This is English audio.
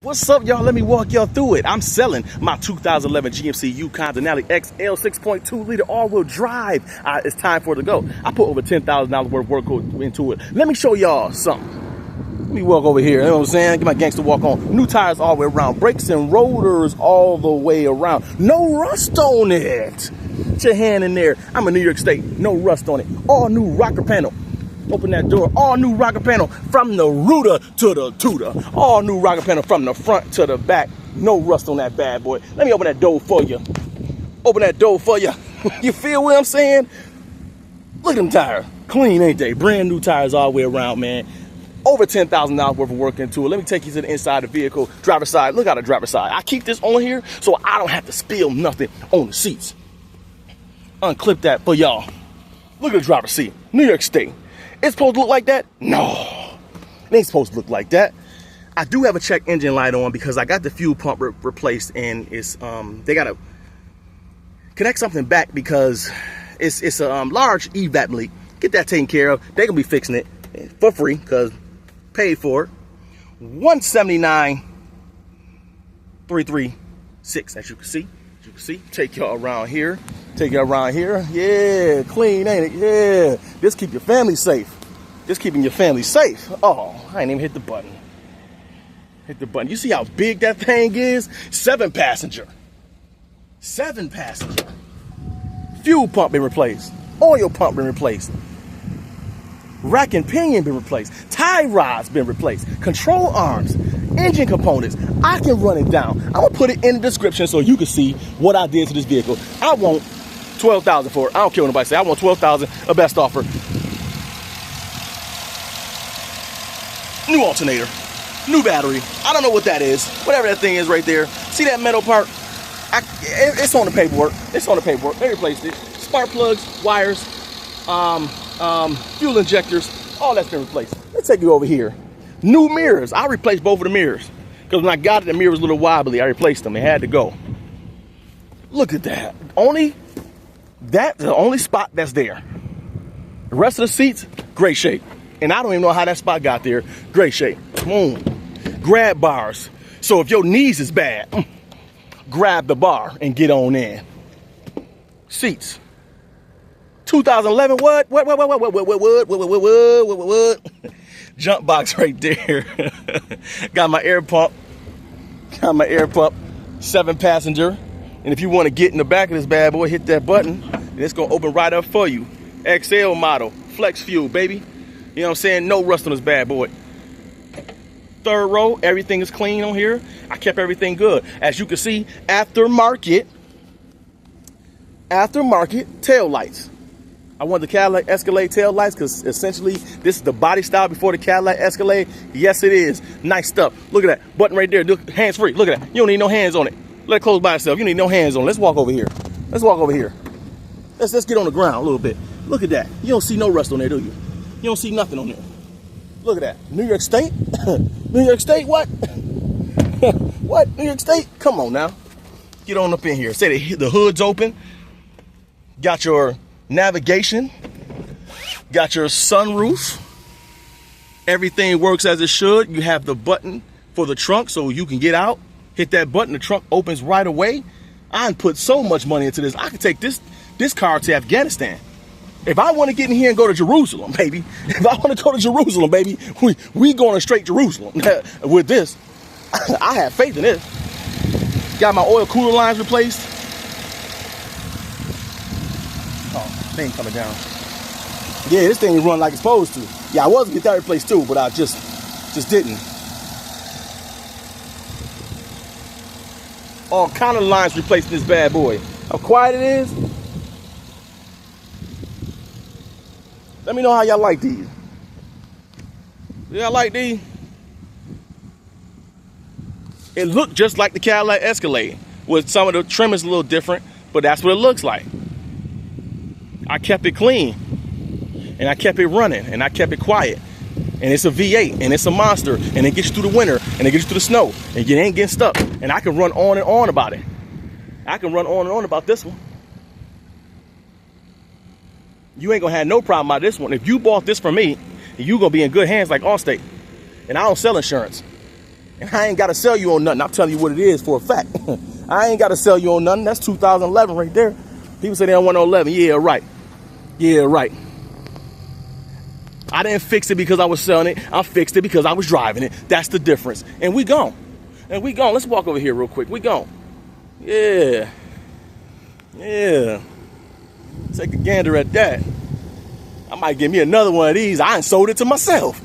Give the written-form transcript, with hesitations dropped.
What's up, y'all? Let me walk y'all through it. I'm selling my 2011 GMC Yukon Denali XL 6.2 liter all-wheel drive. It's time for it to go. I put over $10,000 worth of work into it. Let me show y'all something. Let me walk over here. You know what I'm saying? Get my gangster walk on. New tires all the way around. Brakes and rotors all the way around. No rust on it. Put your hand in there. I'm in New York State. No rust on it. All new rocker panel. Open that door. All new rocker panel from the rooter to the tutor. All new rocker panel from the front to the back. No rust on that bad boy. Let me open that door for you. Open that door for you. You feel what I'm saying? Look at them tires. Clean, ain't they? Brand new tires all the way around, man. Over $10,000 worth of work into it. Let me take you to the inside of the vehicle. Driver's side. Look at the driver's side. I keep this on here so I don't have to spill nothing on the seats. Unclip that for y'all. Look at the driver's seat. New York State. It's supposed to look like that? No, it ain't supposed to look like that. I do have a check engine light on because I got the fuel pump replaced, and it's they gotta connect something back because it's a large evap leak. Get that taken care of. They gonna be fixing it for free because paid for it. 179,336, as you can see. Take y'all around here. Take y'all around here. Yeah, clean, ain't it? Yeah. This keep your family safe. This keeping your family safe. Oh, I ain't even hit the button. Hit the button. You see how big that thing is? 7 passenger. 7 passenger. Fuel pump been replaced. Oil pump been replaced. Rack and pinion been replaced. Tie rods been replaced. Control arms. Engine components. I can run it down. I'm gonna put it in the description so you can see what I did to this vehicle. I want $12,000 for it. I don't care what nobody say. I want $12,000, a best offer. New alternator, new battery. I don't know what that is. Whatever that thing is right there. See that metal part? It's on the paperwork. It's on the paperwork. They replaced it. Spark plugs, wires, fuel injectors, all that's been replaced. Let's take you over here. New mirrors. I replaced both of the mirrors because when I got it, the mirror was a little wobbly. I replaced them. It had to go. Look at that. That's the only spot that's there. The rest of the seats, great shape. And I don't even know how that spot got there. Great shape. Boom. Grab bars. So if your knees is bad, grab the bar and get on in. Seats. 2011, what? Jump box right there. Got my air pump. 7 passenger. And if you want to get in the back of this bad boy, hit that button, and it's going to open right up for you. XL model, flex fuel, baby. You know what I'm saying? No rust on this bad boy. 3rd row, everything is clean on here. I kept everything good. As you can see, aftermarket tail lights. I want the Cadillac Escalade tail lights because essentially this is the body style before the Cadillac Escalade. Yes, it is. Nice stuff. Look at that button right there. Look, hands free. Look at that. You don't need no hands on it. Let it close by itself. You need no hands on it. Let's walk over here. Let's walk over here. Let's get on the ground a little bit. Look at that. You don't see no rust on there, do you? You don't see nothing on there. Look at that. New York State? New York State, what? What? New York State? Come on now. Get on up in here. Say the hood's open. Got your navigation. Got your sunroof. Everything works as it should. You have the button for the trunk so you can get out. Hit that button, the trunk opens right away. I put so much money into this. I could take this car to Afghanistan. If I want to get in here and go to Jerusalem, baby. If I want to go to Jerusalem, baby, we going to straight Jerusalem with this. I have faith in this. Got my oil cooler lines replaced. Oh, they ain't coming down. Yeah, this thing run like it's supposed to. Yeah, I was gonna get that replaced too, but I just didn't. All kind of lines replaced this bad boy. How quiet it is. Let me know how y'all like these. Y'all like these? It looked just like the Cadillac Escalade, with some of the trim is a little different, but that's what it looks like. I kept it clean, and I kept it running, and I kept it quiet. And it's a V8, and it's a monster, and it gets you through the winter, and it gets you through the snow, and you ain't getting stuck. And I can run on and on about it. I can run on and on about this one. You ain't gonna have no problem about this one. If you bought this from me, you gonna be in good hands like Allstate. And I don't sell insurance. And I ain't got to sell you on nothing. I'm telling you what it is for a fact. I ain't got to sell you on nothing. That's 2011 right there. People say they don't want no 11. Yeah, right. Yeah, right. I didn't fix it because I was selling it. I fixed it because I was driving it. That's the difference. And we gone. And we gone. Let's walk over here real quick. We gone. Yeah. Yeah. Take a gander at that. I might give me another one of these. I ain't sold it to myself.